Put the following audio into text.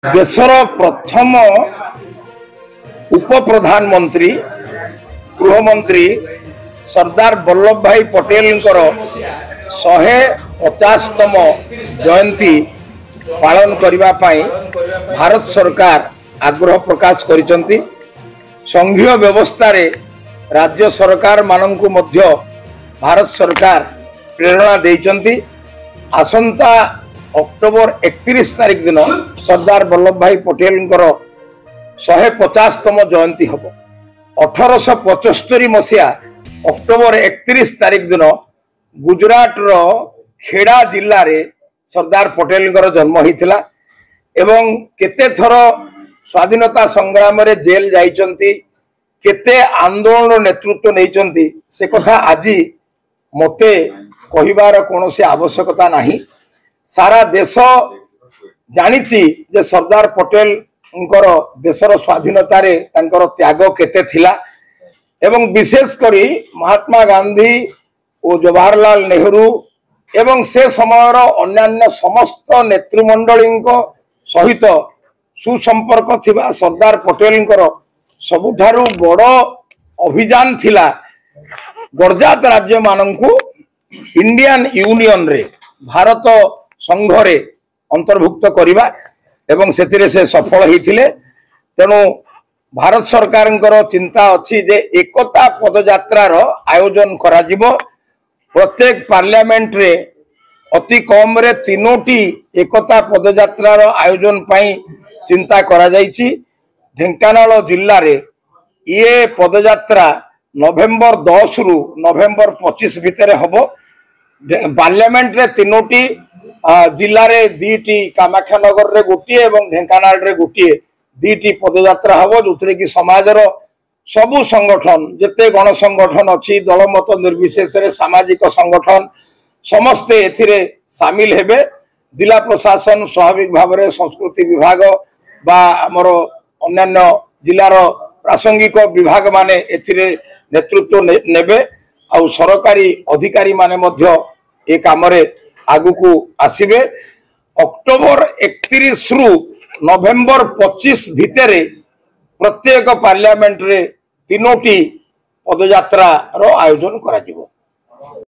देशर प्रथम उप प्रधानमंत्री गृहमंत्री सरदार वल्लभ भाई पटेल 150तम जयंती पालन करने भारत सरकार आग्रह प्रकाश करिसंती। संघीय व्यवस्था रे राज्य सरकार माननकु मध्य भारत सरकार प्रेरणा देइचंती। आसंता अक्टोबर 31 तारिख दिन सरदार वल्लभ भाई पटेल 150तम जयंती हम। 1875 मसीहा अक्टोबर 31 तारिख दिन गुजरात रो खेड़ा जिल्ला रे सरदार पटेल जन्म होता एवं केते थर स्वाधीनता संग्राम रे जेल जाइचंती, केते आंदोलन नेतृत्व नहीं से कथा आज मते कहिबार कोनोसी आवश्यकता नहीं। सारा देश जानिछि जे सरदार पटेल देशर स्वाधीनता रे तांकर त्याग केते थिला एवं विशेष करी महात्मा गांधी और जवाहरलाल नेहरू एवं से समयर अन्यान्य समस्त नेतृमंडली सहित सुसंपर्क थिबा सरदार पटेल सबुठारु बड़ अभियान थिला गरजात राज्य माननकु इंडियन यूनियन रे भारत संघ रे अंतर्भुक्त करिबा एवं सेतिरे से सफल होइथिले। तेणु भारत सरकार चिंता अच्छी जे एकता पदयात्रा रो आयोजन करा जिवो। प्रत्येक पार्लियामेंट रे अति कम रे 3टी एकता पदयात्रा रो आयोजन पाई चिंता करा जाइछि। ढेंकानाल जिल्ला रे ये पदयात्रा नवेम्बर 10 रु नवेम्बर 25 भितर हबो। पार्लियामेंट रे 3टी जिल्ला रे 2टी कामाख्यानगर रे गोटिए एवं ढेंकानाल रे गोटिए 2टी पदयात्रा हबो जोथरे कि समाजर सबु संगठन जेते गण संगठन अच्छी दलमत निर्विशेष रे सामाजिक संगठन समस्ते एथिरे शामिल हेबे। जिला प्रशासन स्वाभाविक भाव में संस्कृति विभाग बा हमर अन्यान्य जिलार प्रासंगिक विभाग माने एथिरे नेतृत्व नेबे आ सरकारी अधिकारी माने मध्य ए काम रे आगु को आसीबे। अक्टोबर 31 रु नवेम्बर 25 भितरे प्रत्येक पार्लियामेंट रे 3टी पदयात्रा रो आयोजन करा जिवो।